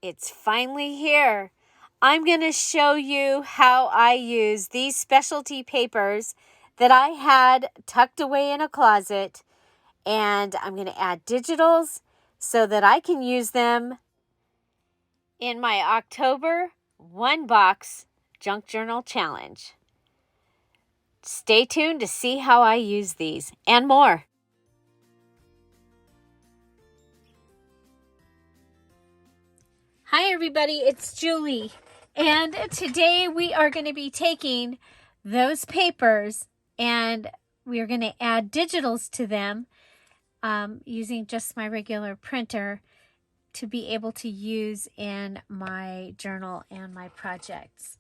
It's finally here. I'm going to show you how I use these specialty papers that I had tucked away in a closet, and I'm going to add digitals so that I can use them in my October 1-box junk journal challenge. Stay tuned to see how I use these and more. Hi everybody, it's Julie, and today we are going to be taking those papers and we are going to add digitals to them using just my regular printer to be able to use in my journal and my projects.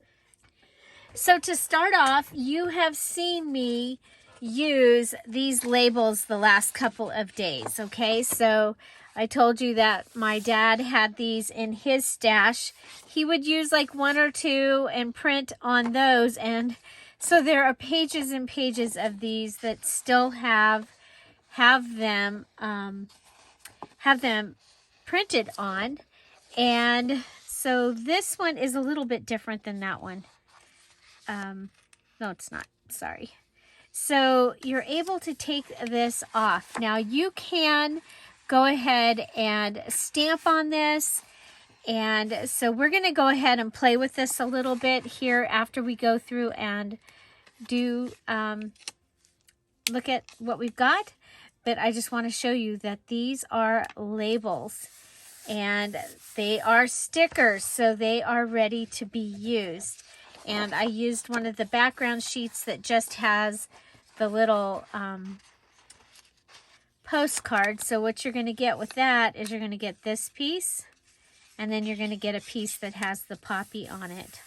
So to start off, you have seen me use these labels the last couple of days, okay? So I told you that my dad had these in his stash. He would use like one or two and print on those, and so there are pages and pages of these that still have them printed on. And so this one is a little bit different than that one. No, it's not. Sorry. So you're able to take this off. Now you can go ahead and stamp on this. And so we're going to go ahead and play with this a little bit here after we go through and do look at what we've got. But I just want to show you that these are labels and they are stickers, so they are ready to be used. And I used one of the background sheets that just has the little postcard. So what you're going to get with that is you're going to get this piece, and then you're going to get a piece that has the poppy on it.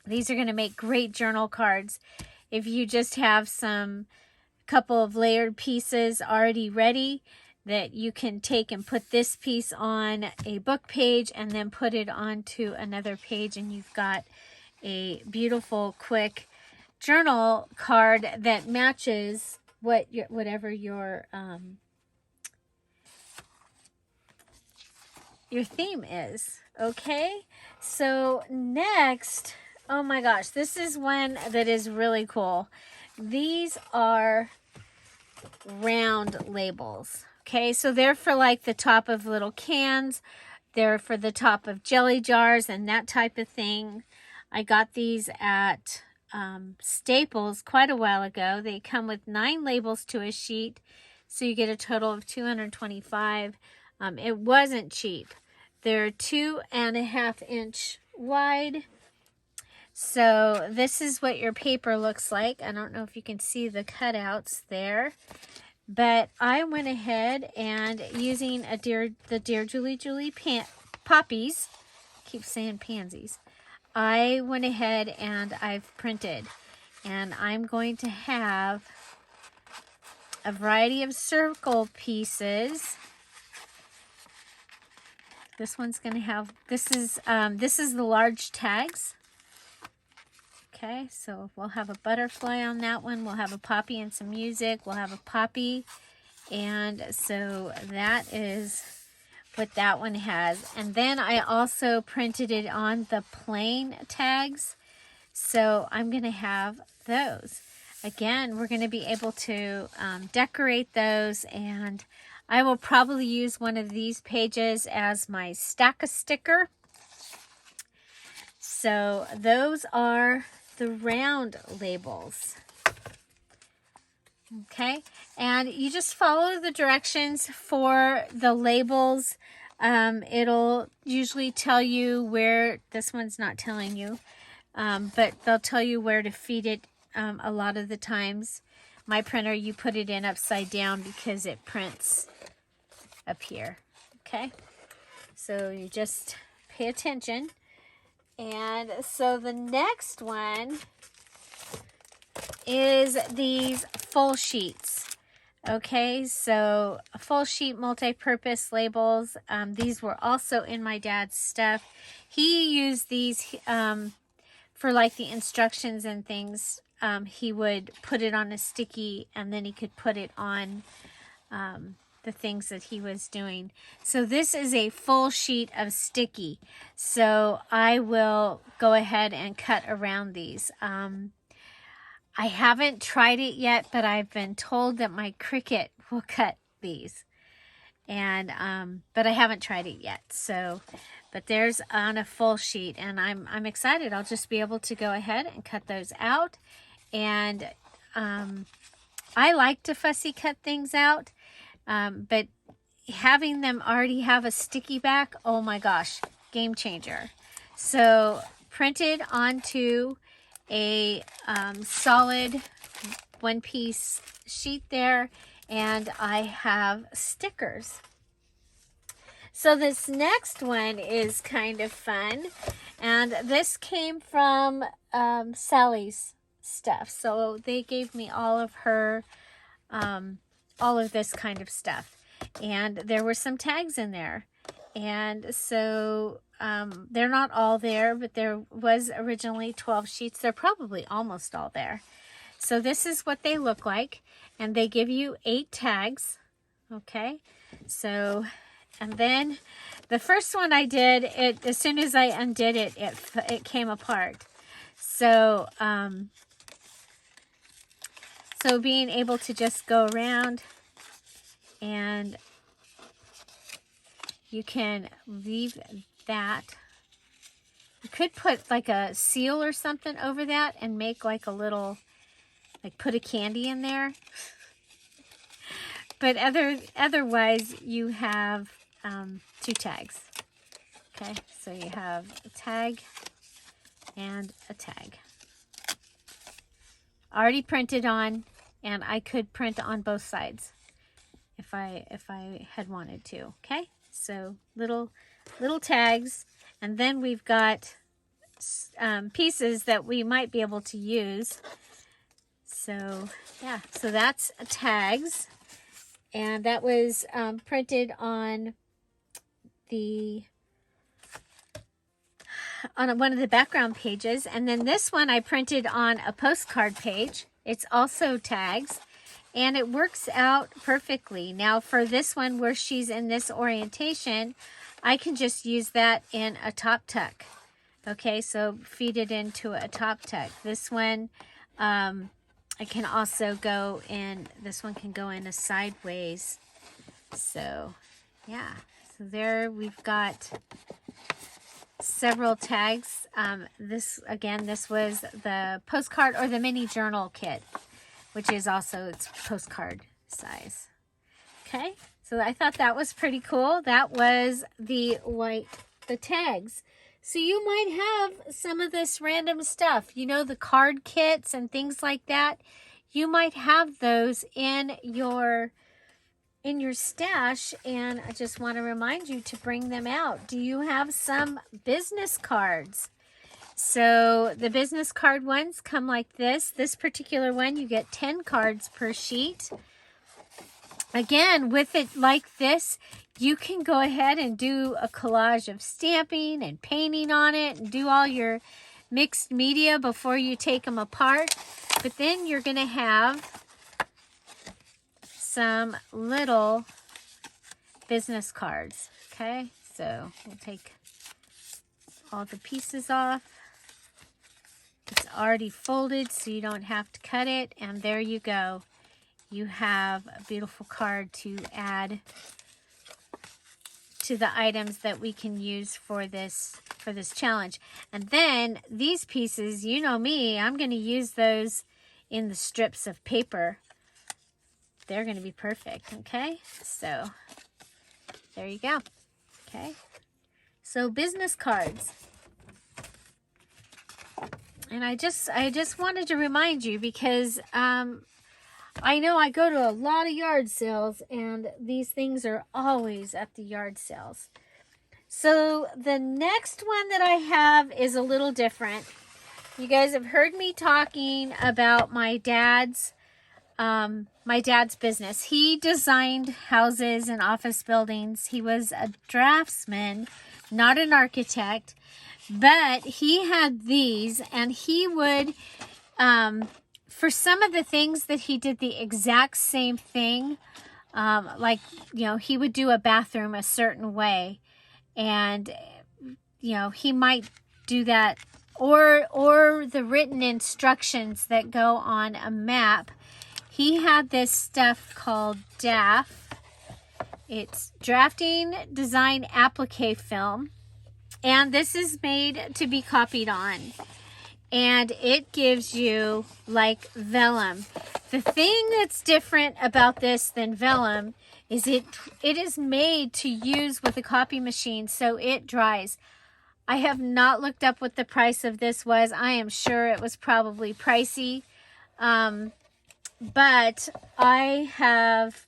These are going to make great journal cards if you just have some couple of layered pieces already ready that you can take and put this piece on a book page and then put it onto another page, and you've got a beautiful, quick journal card that matches whatever your theme is. Okay, so next, oh my gosh, this is one that is really cool. These are round labels. Okay, so they're for like the top of little cans. They're for the top of jelly jars and that type of thing. I got these at Staples quite a while ago. They come with 9 labels to a sheet, so you get a total of 225. It wasn't cheap. They're 2.5 inch wide. So this is what your paper looks like. I don't know if you can see the cutouts there, but I went ahead and using the Dear Julie poppies, keep saying pansies, I went ahead and I've printed, and I'm going to have a variety of circle pieces. This one's going to have, this is the large tags. Okay, so we'll have a butterfly on that one. We'll have a poppy and some music. We'll have a poppy. And so that is what that one has. And then I also printed it on the plain tags. So I'm going to have those. Again, we're going to be able to decorate those. And I will probably use one of these pages as my stack a sticker. So those are the round labels. Okay, and you just follow the directions for the labels. It'll usually tell you where, this one's not telling you, but they'll tell you where to feed it a lot of the times. My printer, you put it in upside down because it prints up here. Okay, so you just pay attention. And so the next one is these full sheets. Okay, so full sheet multi-purpose labels. These were also in my dad's stuff. He used these for like the instructions and things. He would put it on a sticky, and then he could put it on the things that he was doing. So this is a full sheet of sticky. So I will go ahead and cut around these. I haven't tried it yet, but I've been told that my Cricut will cut these. And but I haven't tried it yet. So, but there's on a full sheet, and I'm excited. I'll just be able to go ahead and cut those out. And I like to fussy cut things out, but having them already have a sticky back, oh my gosh, game changer. So printed onto a solid one-piece sheet there, and I have stickers. So this next one is kind of fun, and this came from Sally's stuff. So they gave me all of her, all of this kind of stuff, and there were some tags in there. And so they're not all there, but there was originally 12 sheets. They're probably almost all there. So this is what they look like, and they give you 8 tags. Okay, so, and then the first one I did, as soon as I undid it, it came apart. So so being able to just go around, and you can leave that. You could put like a seal or something over that and make like a little, like put a candy in there. But otherwise you have 2 tags. Okay, so you have a tag and a tag. Already printed on, and I could print on both sides if I had wanted to. Okay, so little tags, and then we've got pieces that we might be able to use. So yeah, so that's tags, and that was printed on one of the background pages. And then this one I printed on a postcard page. It's also tags, and it works out perfectly. Now for this one where she's in this orientation, I can just use that in a top tuck. Okay, so feed it into a top tuck. This one, I can also go in, this one can go in a sideways. So yeah, so there we've got several tags. This was the postcard or the mini journal kit, which is also its postcard size. Okay, so I thought that was pretty cool. That was the tags. So you might have some of this random stuff, you know, the card kits and things like that. You might have those in your stash, and I just want to remind you to bring them out. Do you have some business cards? So the business card ones come like this. This particular one, you get 10 cards per sheet. Again, with it like this, you can go ahead and do a collage of stamping and painting on it and do all your mixed media before you take them apart. But then you're going to have some little business cards. Okay, so we'll take all the pieces off. It's already folded, so you don't have to cut it, and there you go. You have a beautiful card to add to the items that we can use for this challenge. And then these pieces, you know me, I'm going to use those in the strips of paper. They're going to be perfect. Okay, so there you go. Okay, so business cards. And I just wanted to remind you, because I know I go to a lot of yard sales, and these things are always at the yard sales. So the next one that I have is a little different. You guys have heard me talking about my dad's business. He designed houses and office buildings. He was a draftsman, not an architect, but he had these, and he would, for some of the things that he did the exact same thing like, you know, he would do a bathroom a certain way, and, you know, he might do that, or the written instructions that go on a map. He had this stuff called DAF. It's Drafting Design Applique Film, and this is made to be copied on, and it gives you like vellum. The thing that's different about this than vellum is it is made to use with a copy machine, so it dries. I have not looked up what the price of this was. I am sure it was probably pricey, but I have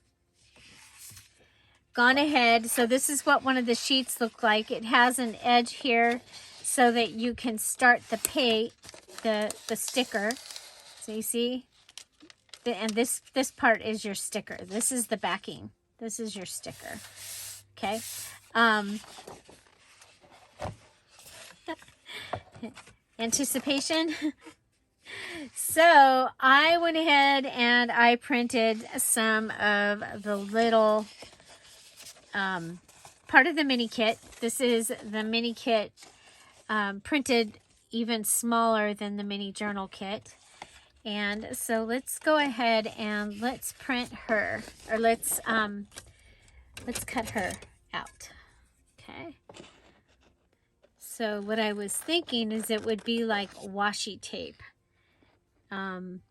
gone ahead. So this is what one of the sheets look like. It has an edge here so that you can start the sticker. So you see, and this part is your sticker. This is the backing. This is your sticker. Okay. Anticipation. So I went ahead and I printed some of the little part of the mini kit. This is the mini kit, printed even smaller than the mini journal kit. And so let's go ahead and let's print her, or let's cut her out. Okay. So what I was thinking is it would be like washi tape, washi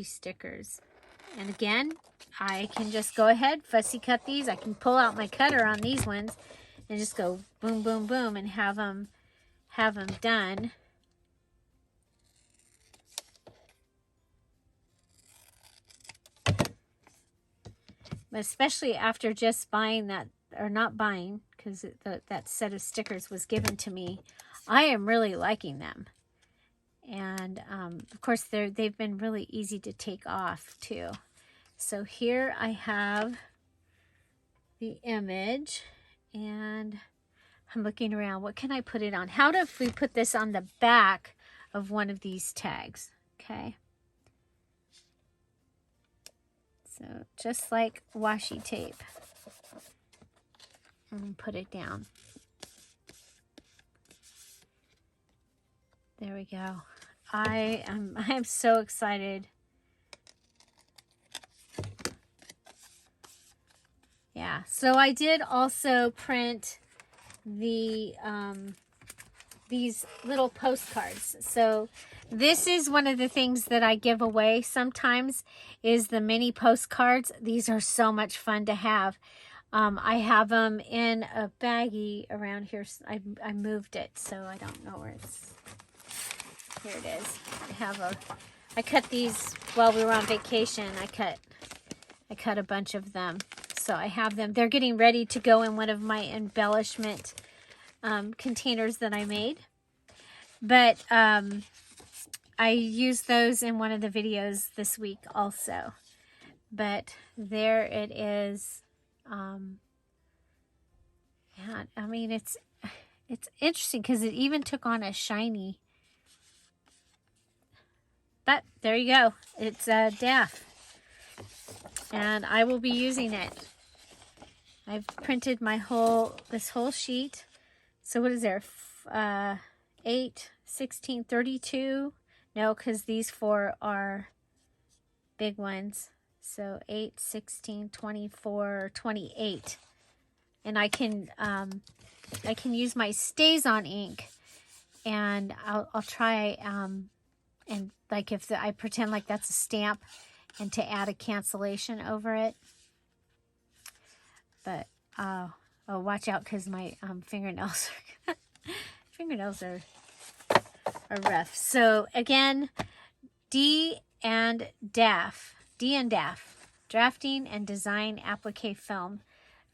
stickers. And again, I can just go ahead, fussy cut these. I can pull out my cutter on these ones and just go boom, boom, boom, and have them done. But especially after just buying that, or not buying, because that set of stickers was given to me, I am really liking them. And of course, they've been really easy to take off too. So here I have the image, and I'm looking around. What can I put it on? How if we put this on the back of one of these tags? Okay. So just like washi tape, and put it down. There we go. I am so excited. Yeah, so I did also print the these little postcards. So this is one of the things that I give away sometimes, is the mini postcards. These are so much fun to have. I have them in a baggie around here. I moved it, so I don't know where it's. Here it is. I cut these while we were on vacation. I cut a bunch of them. So I have them. They're getting ready to go in one of my embellishment containers that I made. But I used those in one of the videos this week also. But there it is. Yeah, I mean, it's interesting because it even took on a shiny. But there you go. It's DAF. And I will be using it. I've printed this whole sheet. So what is there? 8, 16, 32. No, because these 4 are big ones. So 8, 16, 24, 28. And I can use my StazOn ink, and I'll try and like if I pretend like that's a stamp, and to add a cancellation over it. But oh, watch out, because my fingernails are rough. So again, D and DAF, Drafting and Design Applique Film.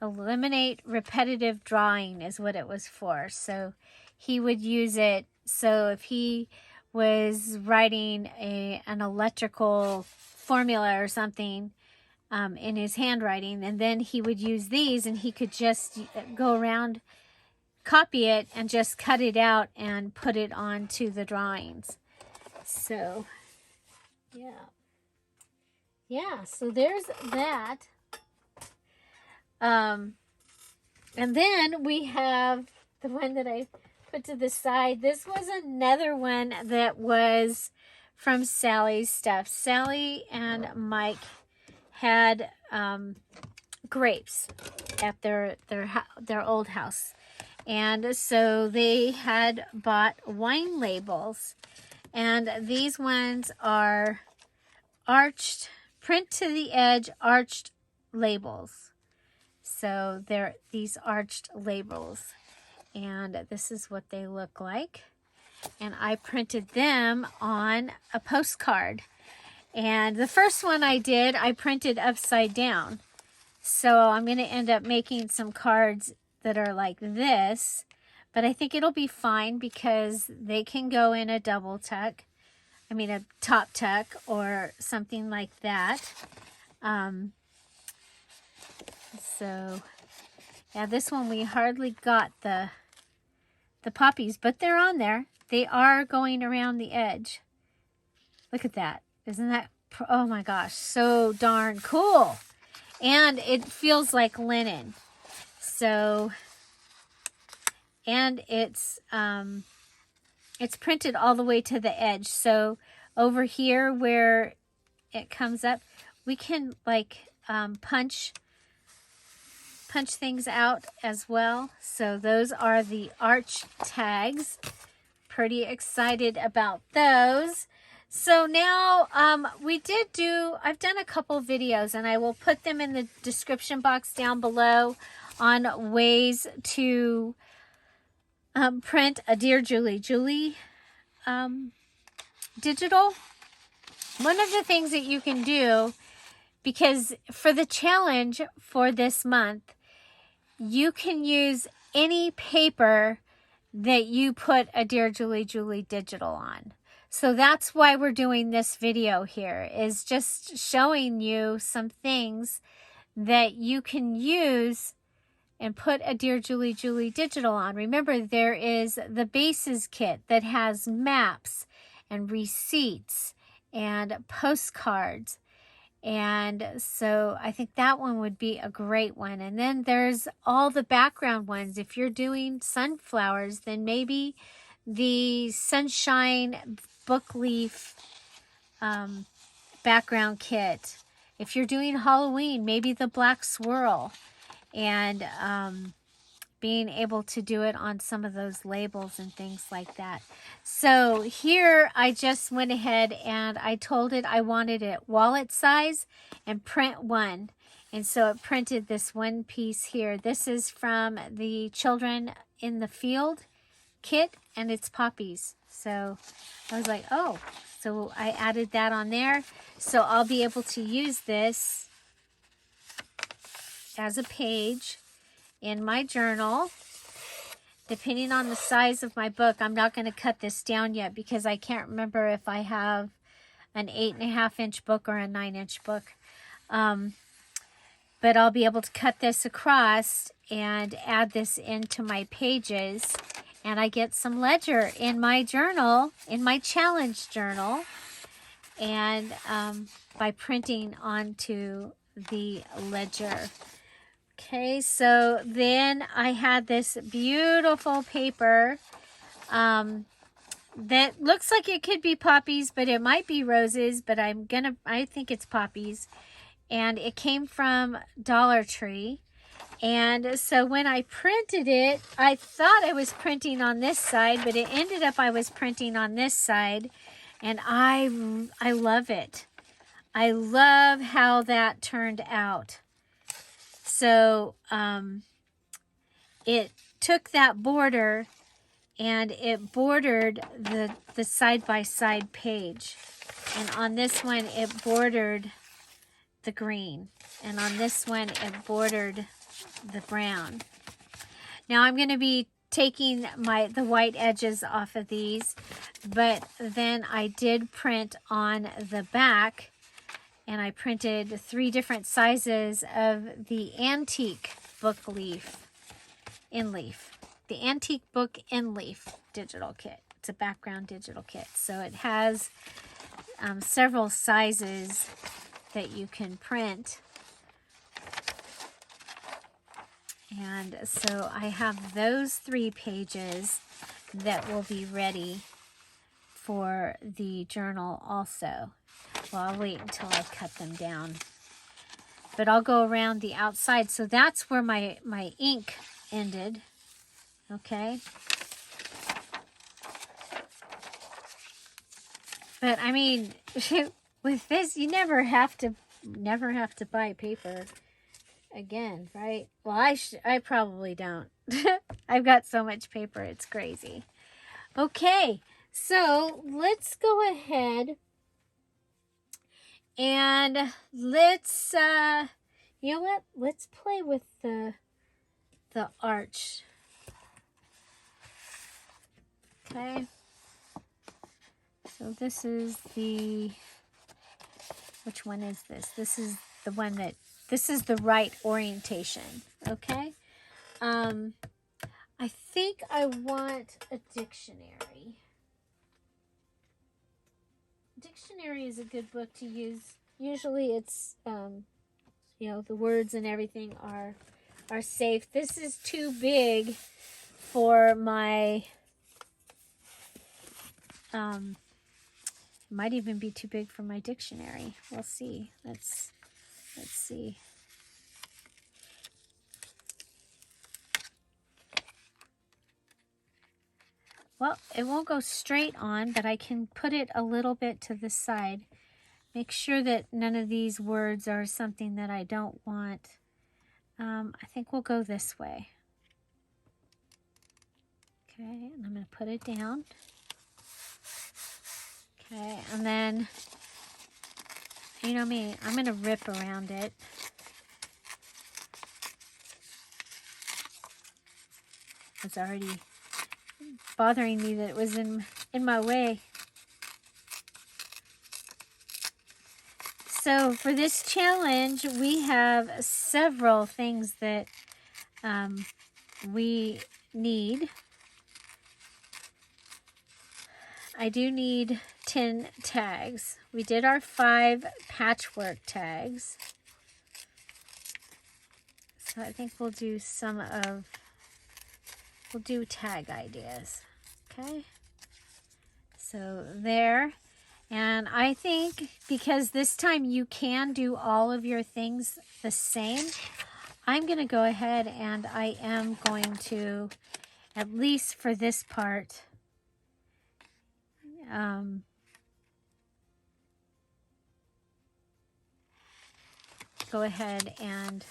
Eliminate repetitive drawing is what it was for. So he would use it. So if he was writing an electrical formula or something in his handwriting, and then he would use these, and he could just go around, copy it, and just cut it out and put it onto the drawings. So yeah, yeah, so there's that. And then we have the one that I put to the side. This was another one that was from Sally's stuff. Sally and Mike had grapes at their old house. And so they had bought wine labels. And these ones are arched, print to the edge, arched labels. So they're these arched labels. And this is what they look like. And I printed them on a postcard. And the first one I did, I printed upside down. So I'm going to end up making some cards that are like this. But I think it'll be fine because they can go in a double tuck. I mean a top tuck or something like that. So yeah, this one we hardly got the poppies, but they're on there. They are going around the edge. Look at that. Isn't that, oh my gosh, so darn cool. And it feels like linen. So, and it's printed all the way to the edge. So over here where it comes up, we can like punch things out as well. So those are the arch tags. Pretty excited about those. So now I've done a couple videos and I will put them in the description box down below on ways to print a Dear Julie digital. One of the things that you can do, because for the challenge for this month, you can use any paper that you put a Dear Julie digital on. So that's why we're doing this video here, is just showing you some things that you can use and put a Dear Julie digital on. Remember, there is the Bases kit that has maps and receipts and postcards. And so I think that one would be a great one. And then there's all the background ones. If you're doing sunflowers, then maybe the sunshine book leaf background kit. If you're doing Halloween, maybe the black swirl. And being able to do it on some of those labels and things like that. So here I just went ahead and I told it I wanted it wallet size and print one. And so it printed this one piece here. This is from the Children in the Field kit, and it's poppies. So I was like, oh, so I added that on there. So I'll be able to use this as a page in my journal. Depending on the size of my book, I'm not going to cut this down yet because I can't remember if I have an 8.5-inch book or a 9-inch book. But I'll be able to cut this across and add this into my pages. And I get some ledger in my journal, in my challenge journal. And by printing onto the ledger. Okay, so then I had this beautiful paper that looks like it could be poppies, but it might be roses, but I think it's poppies. And it came from Dollar Tree. And so when I printed it, I thought I was printing on this side, but it ended up I was printing on this side. And I love it. I love how that turned out. So it took that border and it bordered the side-by-side page. And on this one, it bordered the green. And on this one, it bordered the brown. Now I'm going to be taking the white edges off of these, but then I did print on the back. And I printed 3 different sizes of the antique book leaf, in leaf. The antique book in leaf digital kit. It's a background digital kit. So it has several sizes that you can print. And so I have those 3 pages that will be ready for the journal also. Well, I'll wait until I cut them down. But I'll go around the outside. So that's where my ink ended. Okay. But I mean, with this, you never have to buy paper again, right? Well, I probably don't. I've got so much paper, it's crazy. Okay, so let's go ahead and let's you know what? Let's play with the arch. Okay. So this is the, which one is this? This is the one that, this is the right orientation, okay? I think I want a dictionary. Dictionary is a good book to use. Usually it's, you know, the words and everything are safe. This is too big for my, might even be too big for my dictionary. We'll see. Let's see. Well, it won't go straight on, but I can put it a little bit to the side. Make sure that none of these words are something that I don't want. I think we'll go this way. Okay, and I'm going to put it down. Okay, and then, you know me, I'm going to rip around it. It's already bothering me that it was in my way. So for this challenge, we have several things that we need. I do need 10 tags. We did our 5 patchwork tags. So I think we'll do we'll do tag ideas. Okay. So there. And I think because this time you can do all of your things the same, I'm going to go ahead and I am going to, at least for this part, go ahead and,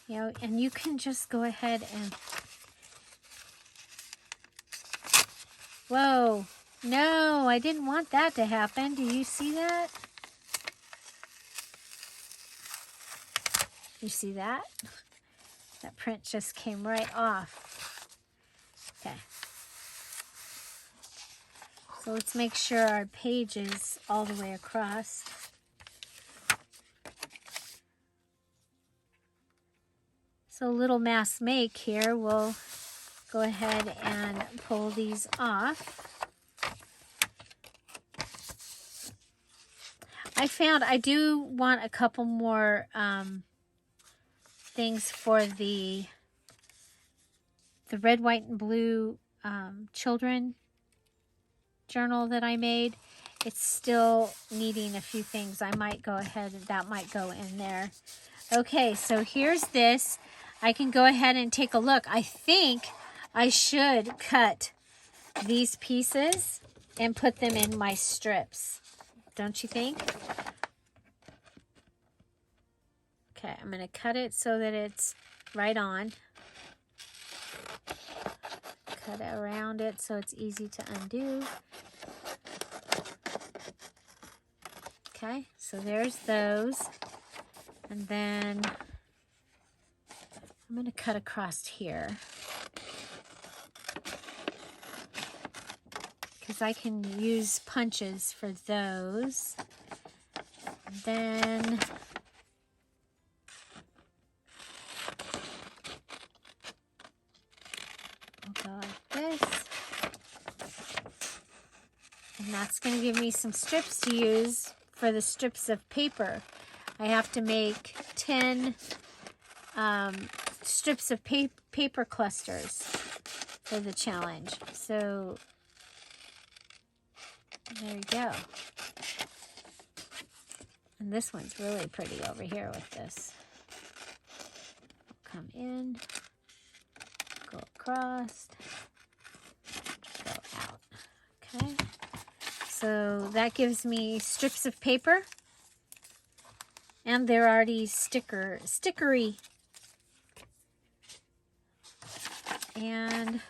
you know, and you can just go ahead and, whoa, no, I didn't want that to happen. Do you see that? You see that? That print just came right off. Okay. So let's make sure our page is all the way across. So little mass make here, we'll go ahead and pull these off. I found I do want a couple more things for the red, white, and blue children journal that I made. It's still needing a few things. I might go ahead and that might go in there. Okay, so here's this. I can go ahead and take a look. I think I should cut these pieces and put them in my strips. Don't you think? Okay, I'm going to cut it so that it's right on. Cut around it so it's easy to undo. Okay, so there's those. And then I'm going to cut across here. Because I can use punches for those. And then I'll go like this. And that's going to give me some strips to use for the strips of paper, I have to make 10 strips of paper clusters for the challenge. So there you go. And this one's really pretty over here with this. Come in, go across, go out. Okay. So that gives me strips of paper. And they're already stickery. And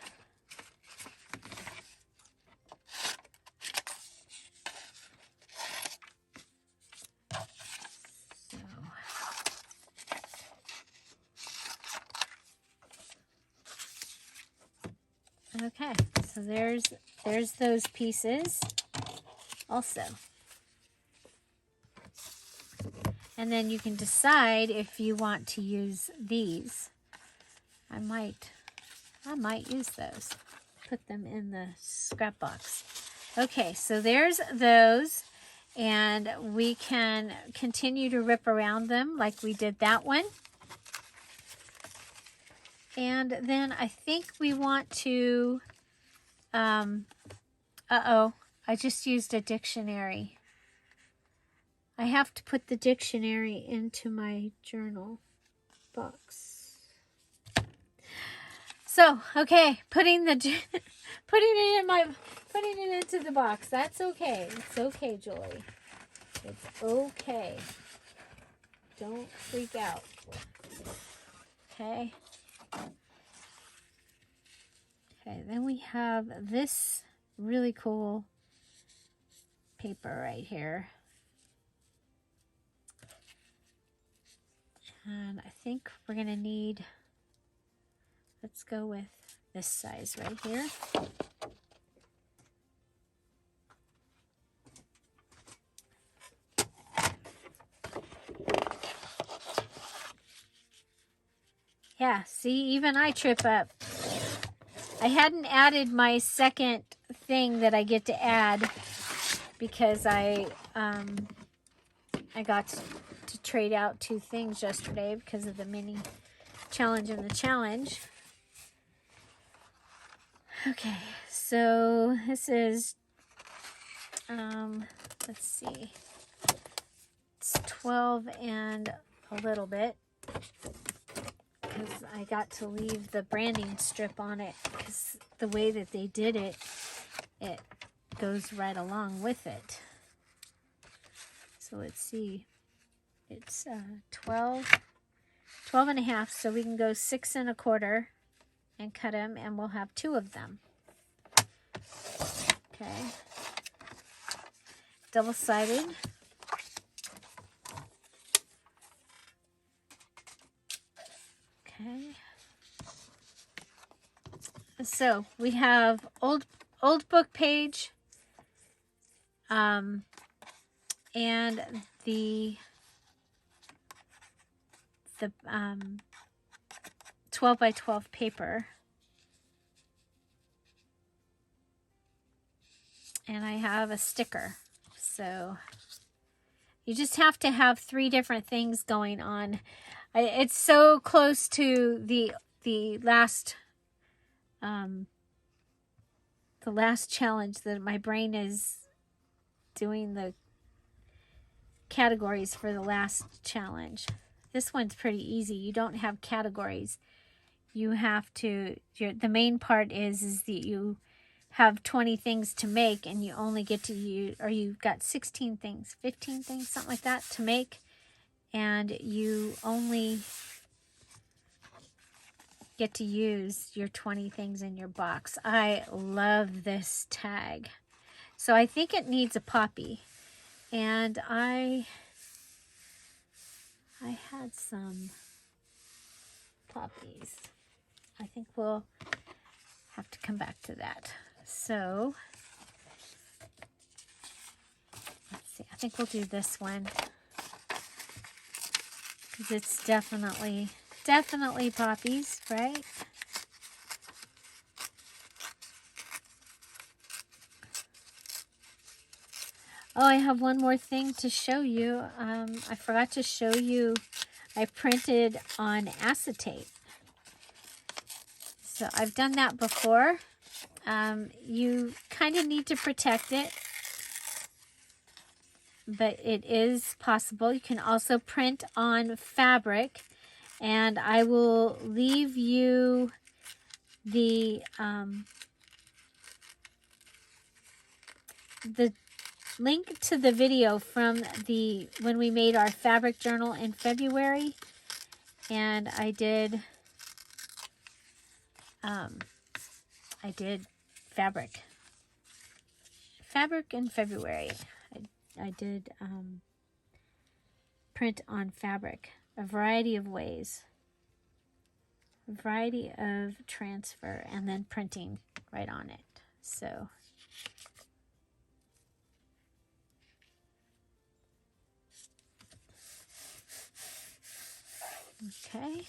okay, so there's those pieces also. And then you can decide if you want to use these. I might use those. Put them in the scrap box. Okay, so there's those. And we can continue to rip around them like we did that one. And then I think we want to, uh-oh, I just used a dictionary. I have to put the dictionary into my journal box. So, okay, putting it into the box. That's okay. It's okay, Julie. It's okay. Don't freak out. Okay. Okay, then we have this really cool paper right here. And I think we're going to need, let's go with this size right here. Yeah, see, even I trip up. I hadn't added my second thing that I get to add because I got to trade out 2 things yesterday because of the mini challenge and the challenge. Okay, so this is, let's see, it's 12 and a little bit because I got to leave the branding strip on it because the way that they did it, it goes right along with it. So let's see. It's 12 and a half, so we can go 6 1/4 and cut them, and we'll have 2 of them. Okay. Double-sided. Okay. So we have old book page, and the 12 by 12 paper, and I have a sticker. So you just have to have 3 different things going on. It's so close to the last challenge that my brain is doing the categories for the last challenge. This one's pretty easy. You don't have categories. You have to, the main part is that you have 20 things to make, and you only get to use, or you've got 16 things, 15 things, something like that to make, and you only get to use your 20 things in your box. I love this tag. So I think it needs a poppy, and I had some poppies. I think we'll have to come back to that. So let's see. I think we'll do this one because it's definitely poppies, right? Oh, I have one more thing to show you. I forgot to show you, I printed on acetate. So I've done that before. You kind of need to protect it, but it is possible. You can also print on fabric, and I will leave you the link to the video from when we made our fabric journal in February, and I did fabric in February. I did print on fabric a variety of ways, a variety of transfer, and then printing right on it. So okay,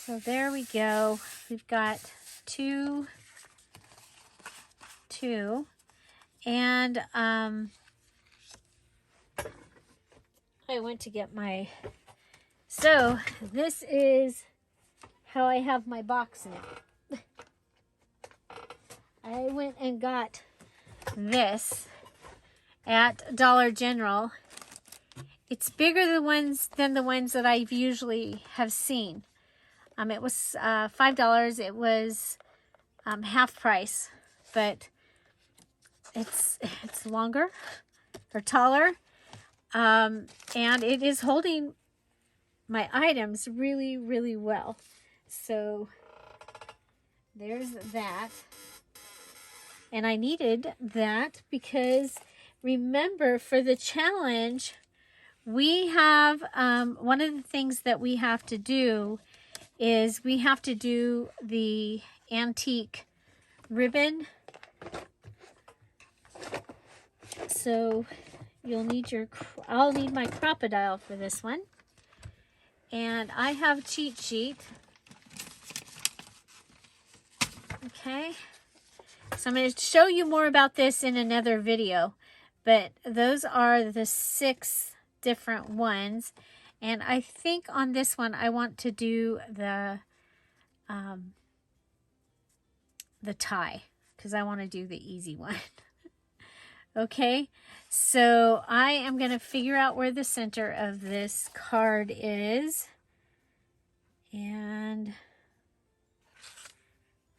so there we go. We've got two, and I went to get my, so this is how I have my box now. I went and got this at Dollar General. It's bigger than the ones that I've usually have seen. It was $5. It was half price, but it's longer or taller, and it is holding my items really, really well. So there's that. And I needed that because remember, for the challenge, we have one of the things that we have to do is we have to do the antique ribbon. So you'll need I'll need my crocodile for this one. And I have cheat sheet. Okay. So I'm going to show you more about this in another video. But those are the 6 different ones. And I think on this one I want to do the tie, because I want to do the easy one. Okay, so I am going to figure out where the center of this card is. And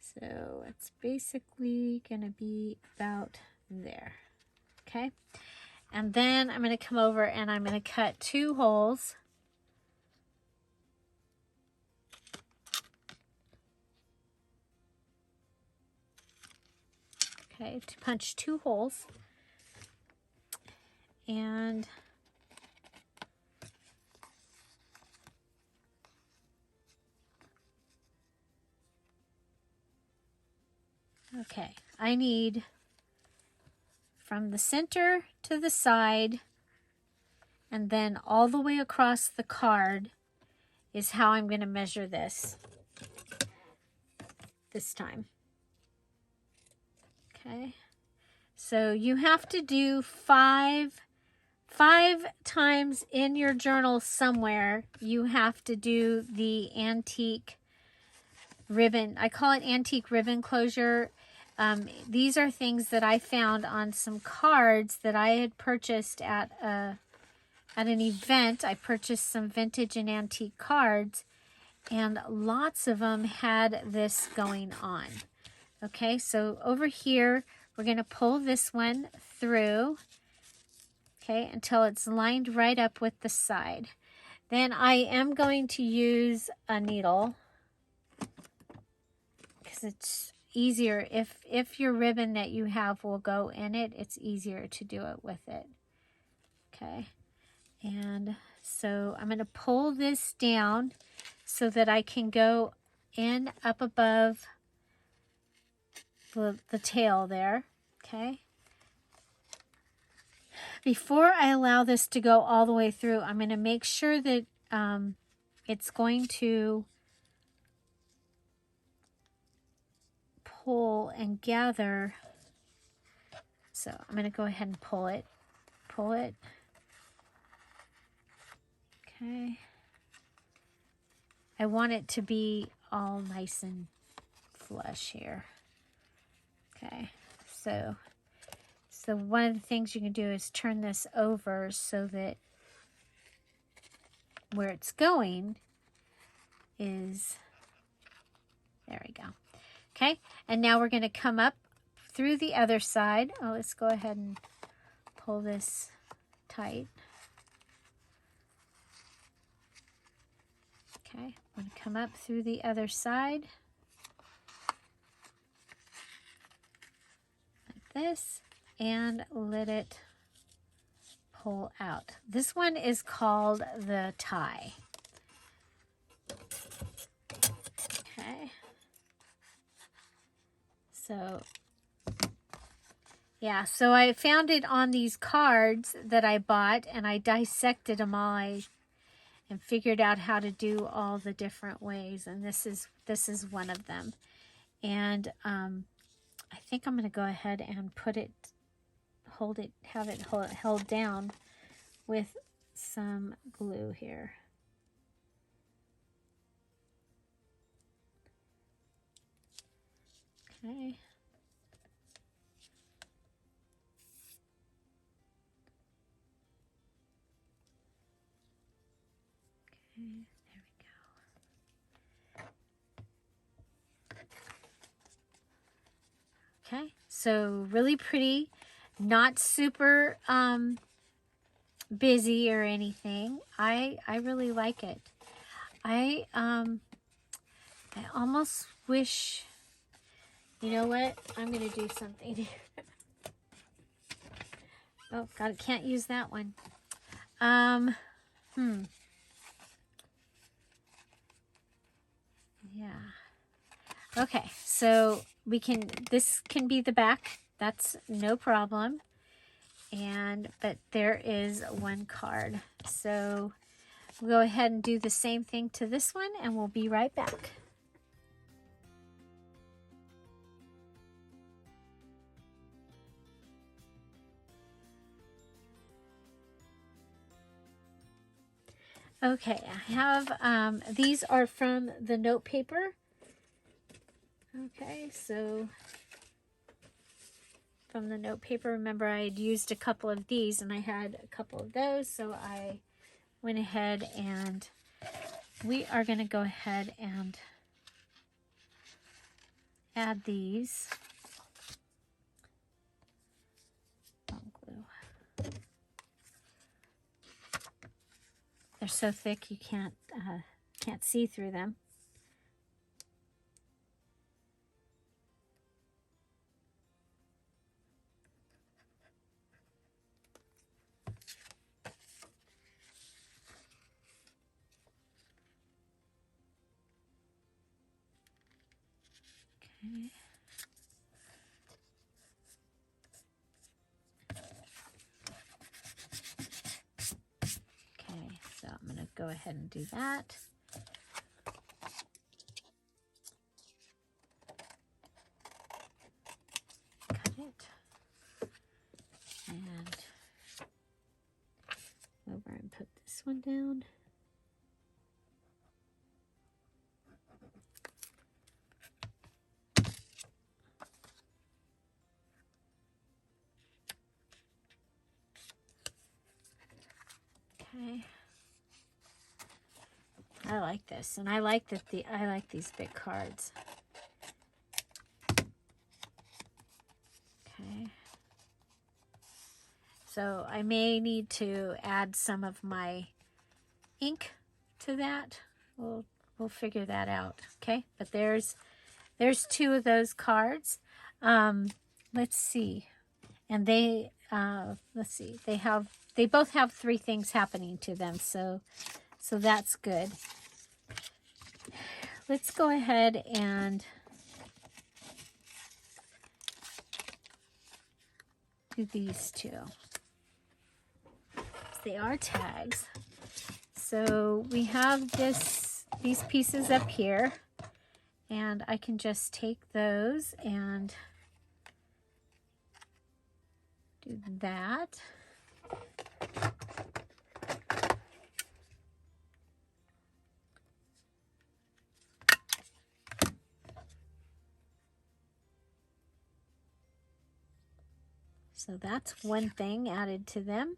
so it's basically going to be about there. Okay, and then I'm going to come over and I'm going to cut 2 holes. Okay, to punch 2 holes. And okay, I need from the center to the side and then all the way across the card is how I'm going to measure this time. Okay, so you have to do 5 times in your journal somewhere. You have to do the antique ribbon. I call it antique ribbon closure. These are things that I found on some cards that I had purchased at an event. I purchased some vintage and antique cards, and lots of them had this going on. Okay, so over here, we're going to pull this one through, okay, until it's lined right up with the side. Then I am going to use a needle because it's easier. If your ribbon that you have will go in it, it's easier to do it with it. Okay, and so I'm going to pull this down so that I can go in up above the tail there. Okay, before I allow this to go all the way through, I'm going to make sure that it's going to pull and gather So I'm going to go ahead and pull it. Pull it. Okay. I want it to be all nice and flush here. Okay. So one of the things you can do is turn this over so that where it's going is, there we go. Okay, and now we're going to come up through the other side. Oh, let's go ahead and pull this tight. Okay, I'm going to come up through the other side. Like this, and let it pull out. This one is called the tie. Okay. So, yeah, so I found it on these cards that I bought, and I dissected them all and figured out how to do all the different ways, and this is one of them. And I think I'm going to go ahead and put it, have it held down with some glue here. Okay. Okay, there we go. Okay, so really pretty, not super busy or anything. I really like it. I almost wish, you know what? I'm gonna do something. Oh God, I can't use that one. Yeah. Okay, so this can be the back. That's no problem. But there is one card. So we'll go ahead and do the same thing to this one, and we'll be right back. Okay, I have, these are from the note paper. Okay, so from the note paper, remember I had used a couple of these and I had a couple of those, so I went ahead and we are going to go ahead and add these. Glue. They're so thick you can't see through them. Okay. Okay, so I'm going to go ahead and do that. Cut it. And over and put this one down. Okay. I like this, and I like that I like these big cards. Okay. So I may need to add some of my ink to that. We'll figure that out. Okay, but there's two of those cards. Let's see, and let's see, they both have three things happening to them, so that's good. Let's go ahead and do these two. They are tags. So we have these pieces up here, and I can just take those and do that. So that's one thing added to them.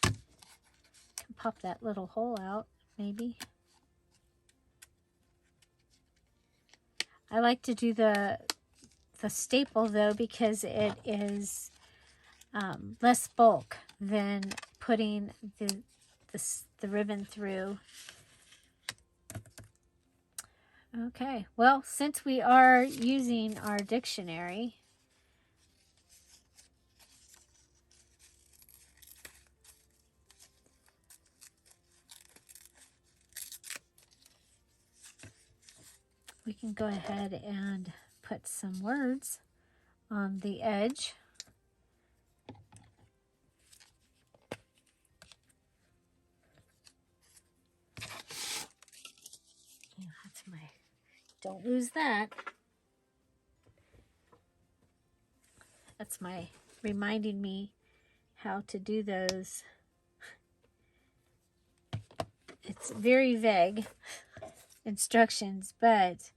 Can pop that little hole out, maybe. I like to do the staple though, because it is less bulk than putting the ribbon through. Okay, well, since we are using our dictionary, we can go ahead and put some words on the edge. Yeah, that's my, don't lose that. That's my reminding me how to do those. It's very vague instructions, but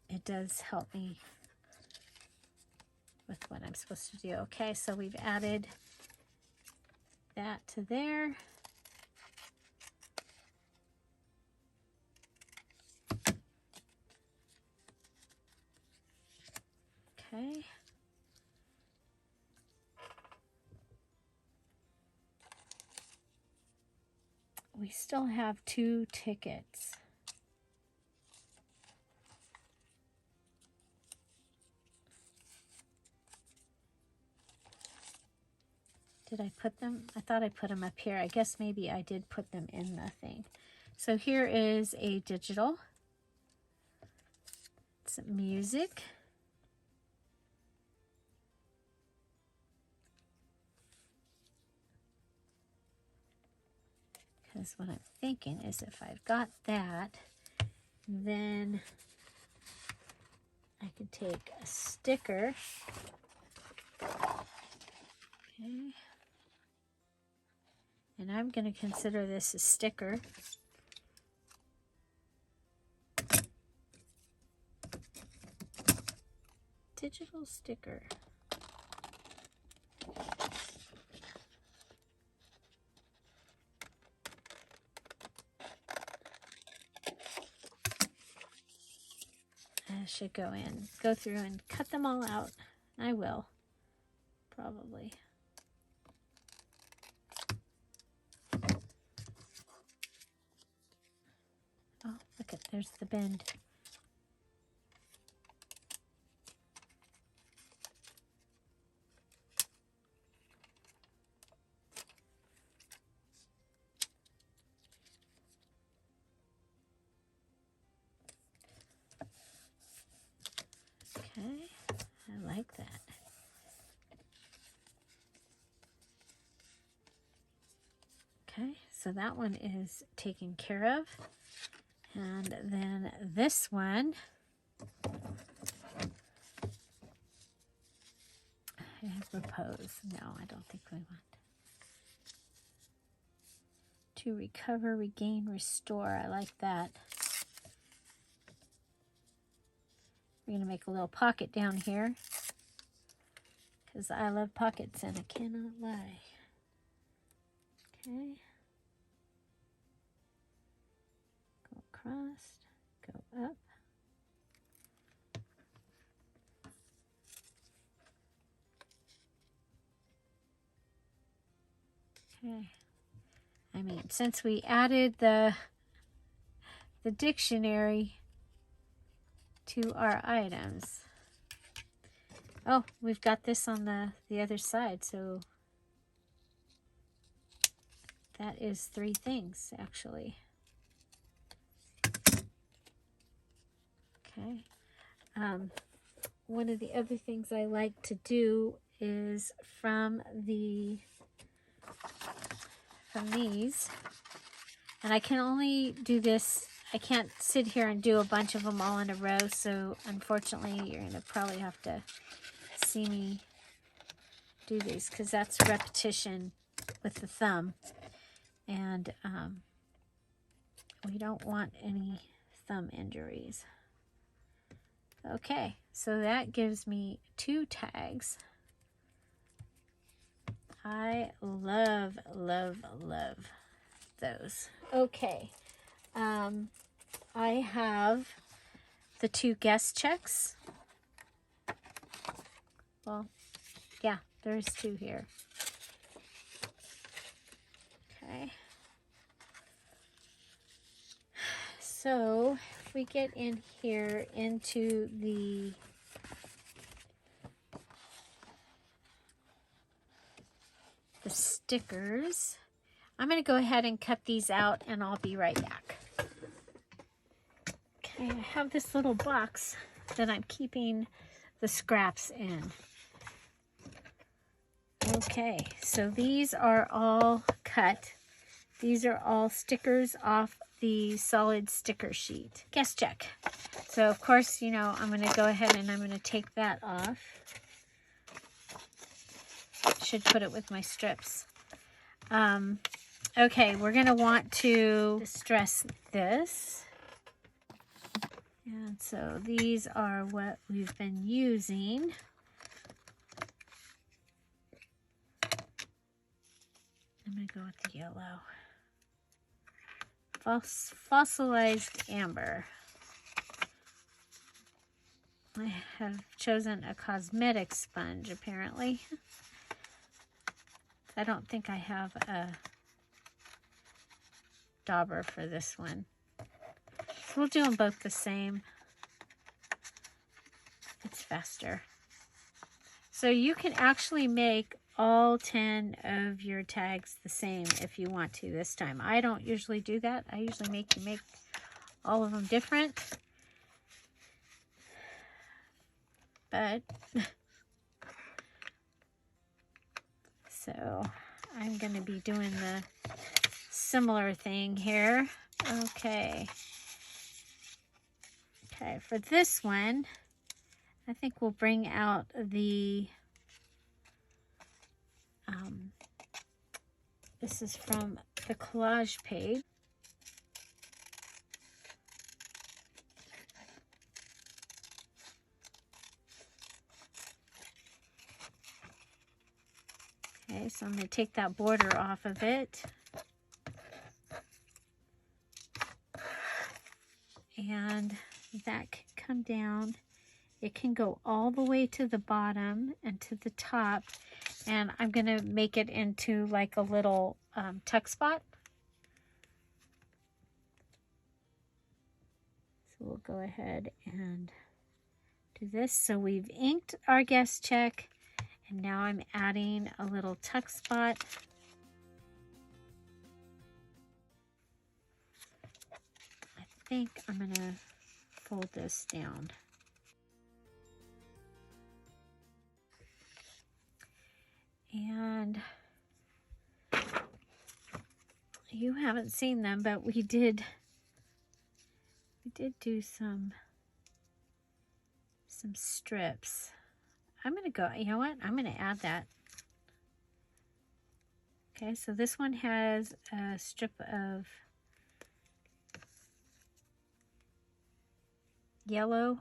it does help me with what I'm supposed to do. Okay, so we've added that to there. Okay. We still have 2 tickets. Did I put them? I thought I put them up here. I guess maybe I did put them in the thing. So here is a digital. It's music. Because what I'm thinking is if I've got that, then I could take a sticker. Okay. And I'm going to consider this a sticker. Digital sticker. I should go through and cut them all out. I will, probably. Oh, look at, there's the bend. Okay, I like that. Okay, so that one is taken care of. And then this one, I have repose. No, I don't think we want. To recover, regain, restore. I like that. We're going to make a little pocket down here, because I love pockets and I cannot lie. Okay. Go across, go up. Okay. I mean, since we added the dictionary to our items. Oh, we've got this on the other side, so that is 3 things, actually. Okay. One of the other things I like to do is from the from these. And I can only do this, I can't sit here and do a bunch of them all in a row, so unfortunately you're going to probably have to see me do these because that's repetition with the thumb. And we don't want any thumb injuries. Okay, so that gives me 2 tags. I love, love, love those. Okay, I have the 2 guest checks. Well, yeah, there's 2 here. Okay. So if we get in here into the stickers, I'm going to go ahead and cut these out and I'll be right back. Okay, I have this little box that I'm keeping the scraps in. Okay, so these are all cut. These are all stickers off the solid sticker sheet. Guest check. So of course, you know, I'm going to go ahead and I'm going to take that off. Should put it with my strips. Okay, we're going to want to distress this. And so these are what we've been using. I'm going to go with the yellow. Fossilized amber. I have chosen a cosmetic sponge, apparently. I don't think I have a dauber for this one. So we'll do them both the same. It's faster. So you can actually make all 10 of your tags the same if you want to this time. I don't usually do that. I usually make you make all of them different. But so I'm going to be doing the similar thing here. Okay. Okay, for this one, I think we'll bring out the this is from the collage page. Okay, so I'm going to take that border off of it. And that can come down. It can go all the way to the bottom and to the top. And I'm going to make it into like a little tuck spot. So we'll go ahead and do this. So we've inked our guest check. And now I'm adding a little tuck spot. I think I'm going to fold this down. And you haven't seen them, but we did do some strips. I'm going to go, you know what? I'm going to add that. Okay, so this one has a strip of yellow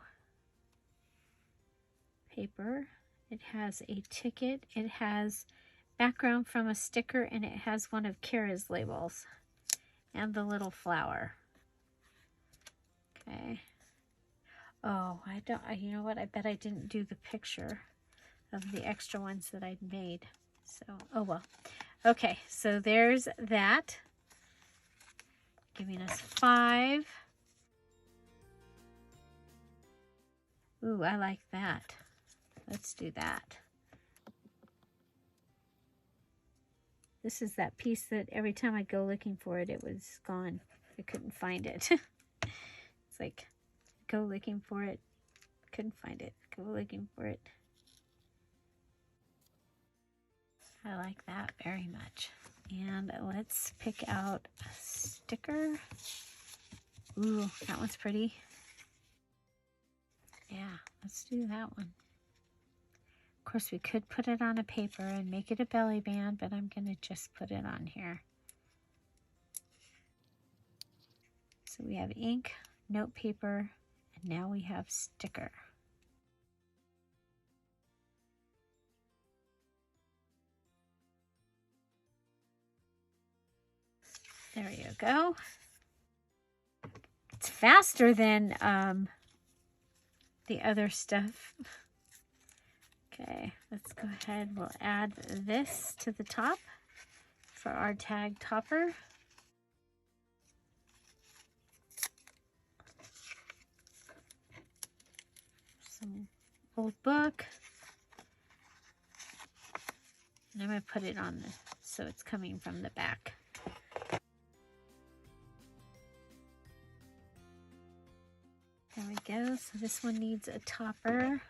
paper. It has a ticket. It has background from a sticker, and it has one of Kara's labels and the little flower. Okay. Oh, you know what? I bet I didn't do the picture of the extra ones that I'd made. So, oh well. Okay, so there's that. Giving us 5. Ooh, I like that. Let's do that. This is that piece that every time I go looking for it, it was gone. I couldn't find it. It's like, go looking for it, couldn't find it. Go looking for it. I like that very much. And let's pick out a sticker. Ooh, that one's pretty. Yeah, let's do that one. Of course, we could put it on a paper and make it a belly band, but I'm going to just put it on here. So we have ink, note paper, and now we have sticker. There you go. It's faster than the other stuff. Okay, let's go ahead. We'll add this to the top for our tag topper. Some old book. And I'm going to put it on so it's coming from the back. There we go. So this one needs a topper.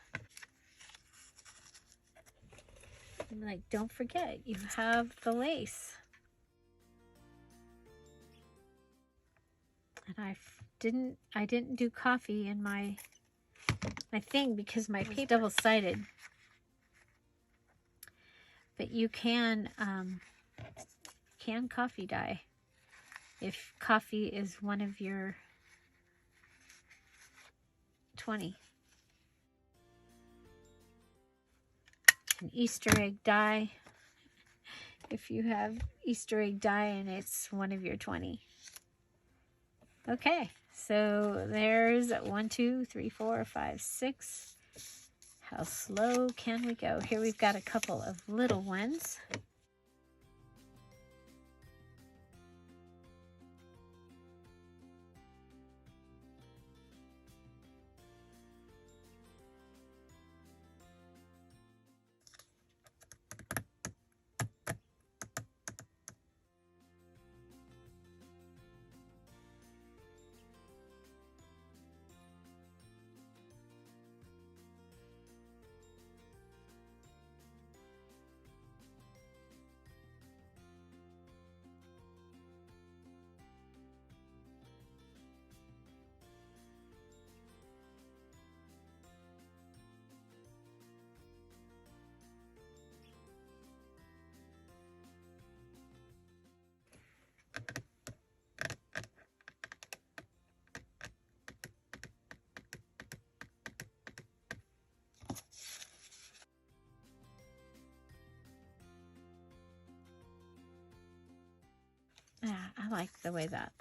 And like, don't forget, you have the lace. And I didn't do coffee in my thing because my paper double-sided. But you can coffee dye if coffee is one of your 20. An Easter egg die if you have Easter egg dye and it's one of your 20. Okay, so there's 1, 2, 3, 4, 5, 6. How slow can we go? Here we've got a couple of little ones. Yeah, I like the way that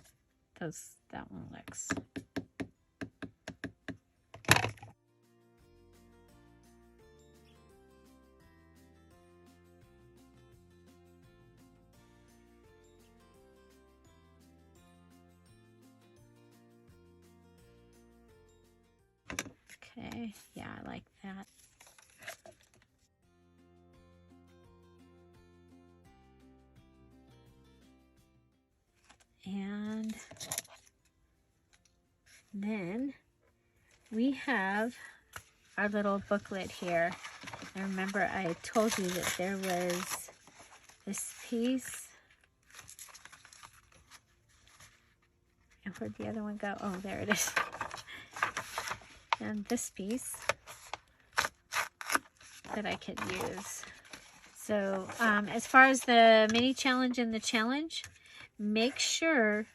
one looks. Okay, yeah, I like that. And then we have our little booklet here. I remember I told you that there was this piece. And where'd the other one go? Oh, there it is. And this piece that I could use. So as far as the mini challenge and the challenge, make sure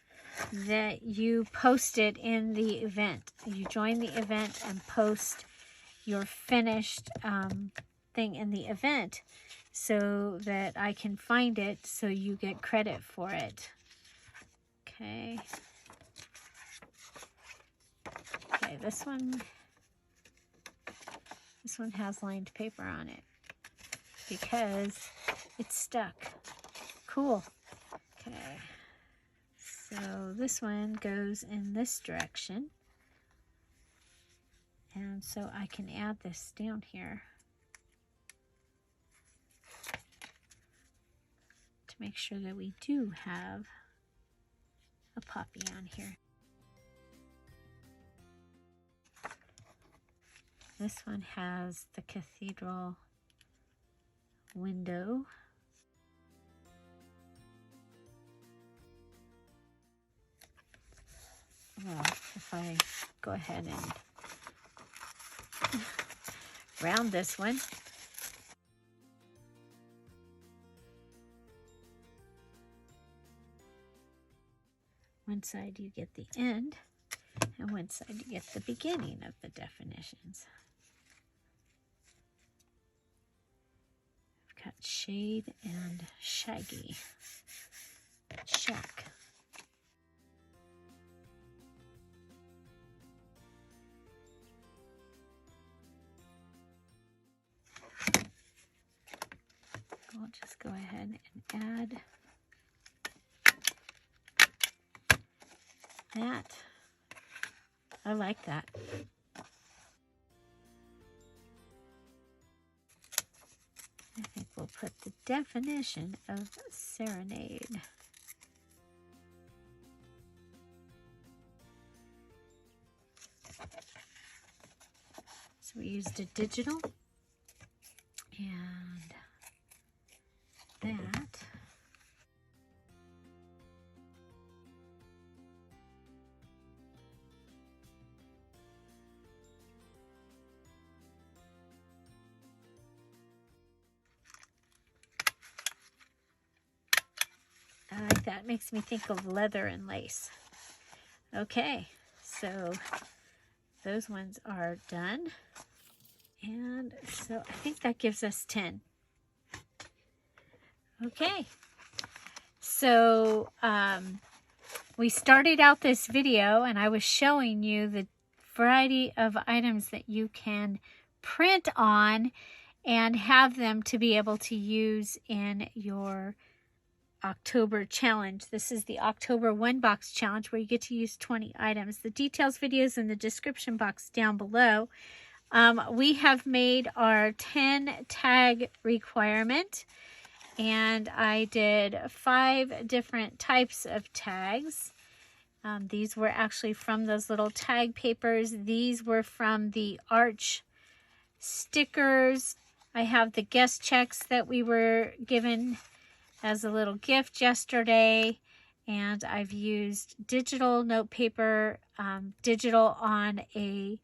that you post it in the event. You join the event and post your finished thing in the event so that I can find it so you get credit for it. Okay. Okay, this one has lined paper on it because it's stuck. Cool. Okay. So this one goes in this direction. And so I can add this down here to make sure that we do have a poppy on here. This one has the cathedral window. well, if I go ahead and round this one. One side you get the end, and one side you get the beginning of the definitions. I've got shade and shaggy. Shack. I'll just go ahead and add that. I like that. I think we'll put the definition of serenade. So we used a digital and that. I like that. It makes me think of leather and lace. Okay, so those ones are done. And so I think that gives us 10. Okay, so we started out this video and I was showing you the variety of items that you can print on and have them to be able to use in your October challenge. This is the October 1-box challenge where you get to use 20 items. The details videos in the description box down below. We have made our 10 tag requirement, and I did 5 different types of tags. These were actually from those little tag papers. These were from the Arch stickers. I have the guest checks that we were given as a little gift yesterday, and I've used digital note paper, digital on the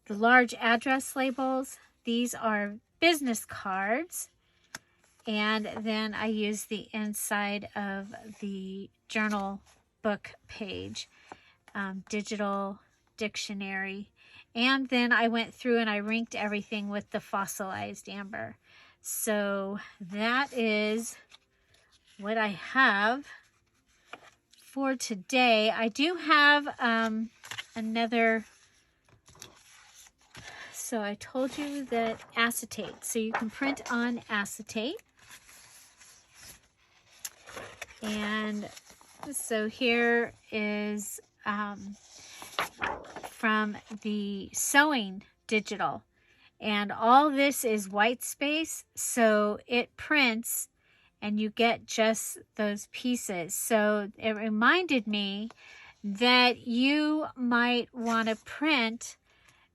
large address labels. These are business cards, and then I use the inside of the journal book page, digital dictionary, and then I went through and I rinked everything with the fossilized amber. So that is what I have for today. I do have another, so I told you that acetate, so you can print on acetate. And so here is from the sewing digital, and all this is white space, so it prints and you get just those pieces. So it reminded me that you might want to print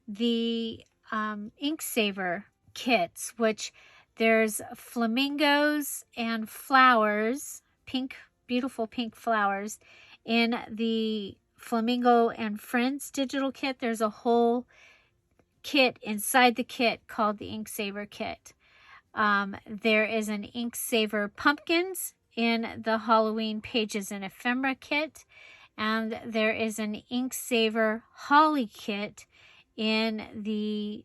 the ink saver kits, which there's flamingos and flowers, pink, beautiful pink flowers in the Flamingo and Friends digital kit. There's a whole kit inside the kit called the ink saver kit. There is an ink saver pumpkins in the Halloween Pages and Ephemera kit, and there is an ink saver holly kit in the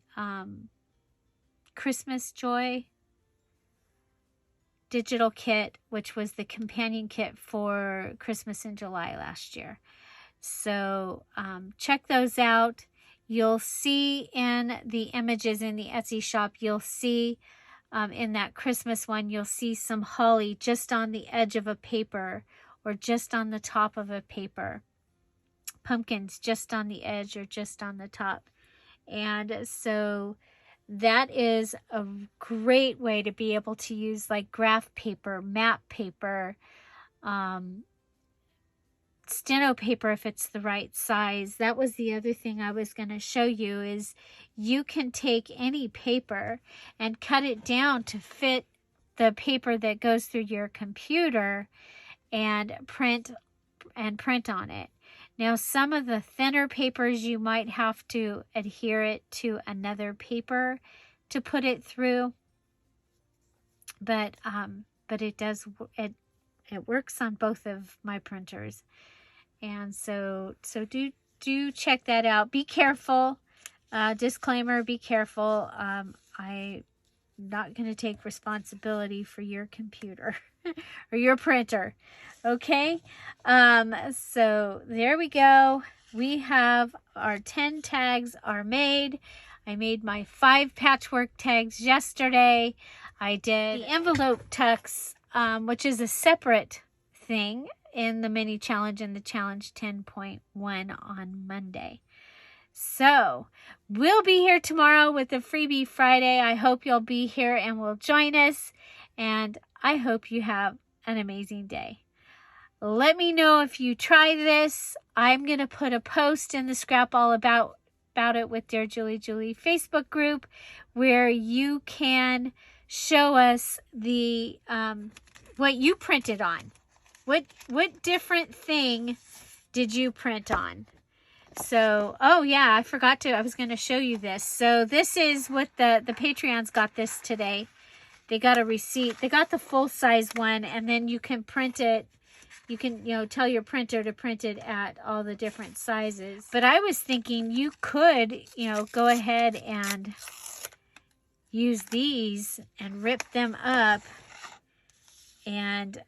Christmas Joy digital kit, which was the companion kit for Christmas in July last year. So check those out. You'll see in the images in the Etsy shop, you'll see in that Christmas one, you'll see some holly just on the edge of a paper or just on the top of a paper. Pumpkins just on the edge or just on the top. And so that is a great way to be able to use like graph paper, map paper, steno paper if it's the right size. That was the other thing I was going to show you, is you can take any paper and cut it down to fit the paper that goes through your computer and print on it. Now, some of the thinner papers, you might have to adhere it to another paper to put it through. But it does, it works on both of my printers. And so do check that out. Be careful. Disclaimer, be careful. I'm not going to take responsibility for your computer or your printer. Okay? So there we go. We have our 10 tags are made. I made my 5 patchwork tags yesterday. I did the envelope tucks, which is a separate thing in the mini challenge and the challenge 10.1 on Monday. So we'll be here tomorrow with the Freebie Friday. I hope you'll be here and will join us. And I hope you have an amazing day. Let me know if you try this. I'm going to put a post in the Scrap All About it with Dear Julie Facebook group where you can show us the what you printed on. What different thing did you print on? So, oh yeah, I forgot to, I was going to show you this. So this is what the Patreons got this today. They got a receipt. They got the full-size one, and then you can print it. You can, tell your printer to print it at all the different sizes. But I was thinking you could, go ahead and use these and rip them up, and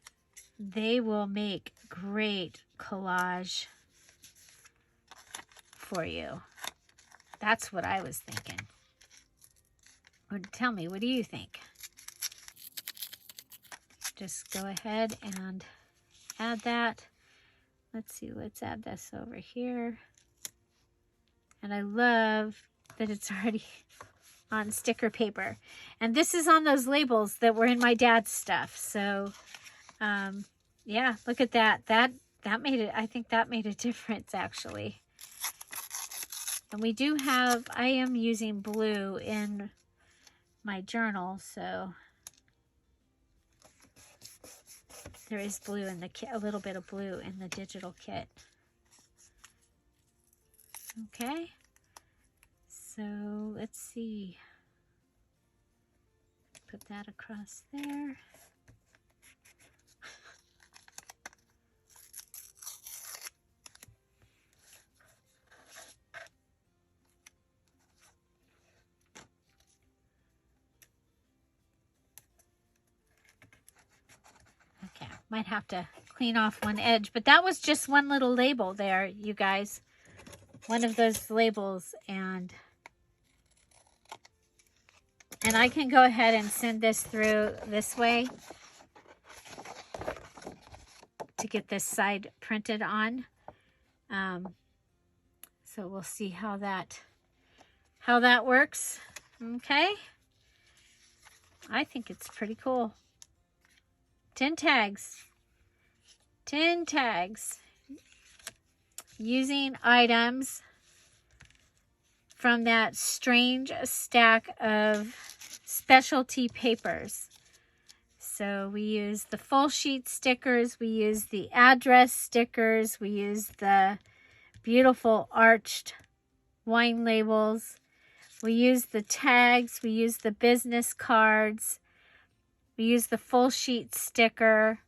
they will make great collage for you. That's what I was thinking. Tell me, what do you think? Just go ahead and add that. Let's see, let's add this over here. And I love that it's already on sticker paper. And this is on those labels that were in my dad's stuff. So, yeah, look at that. That made it, I think that made a difference, actually. And we do have, I am using blue in my journal, so there is blue in the kit, a little bit of blue in the digital kit. Okay, so let's see. Put that across there. Might have to clean off one edge, but that was just one little label there, you guys. One of those labels, and I can go ahead and send this through this way to get this side printed on. So we'll see how that works. Okay. I think it's pretty cool. 10 tags. 10 tags. Using items from that strange stack of specialty papers. So we use the full sheet stickers. We use the address stickers. We use the beautiful arched wine labels. We use the tags. We use the business cards. We use the full sheet sticker.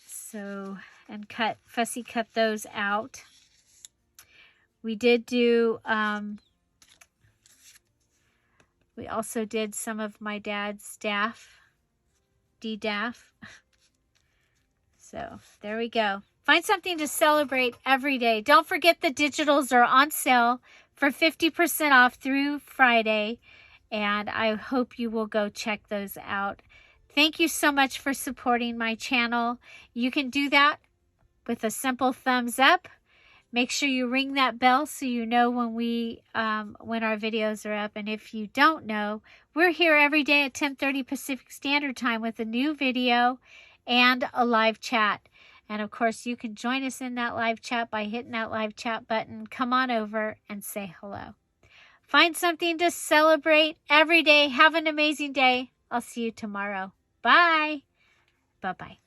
So, and fussy cut those out. We did do, we also did some of my dad's DAF. So, there we go. Find something to celebrate every day. Don't forget the digitals are on sale for 50% off through Friday. And I hope you will go check those out. Thank you so much for supporting my channel. You can do that with a simple thumbs up. Make sure you ring that bell so you know when our videos are up. And if you don't know, we're here every day at 10:30 Pacific Standard Time with a new video and a live chat. And of course, you can join us in that live chat by hitting that live chat button. Come on over and say hello. Find something to celebrate every day. Have an amazing day. I'll see you tomorrow. Bye. Bye-bye.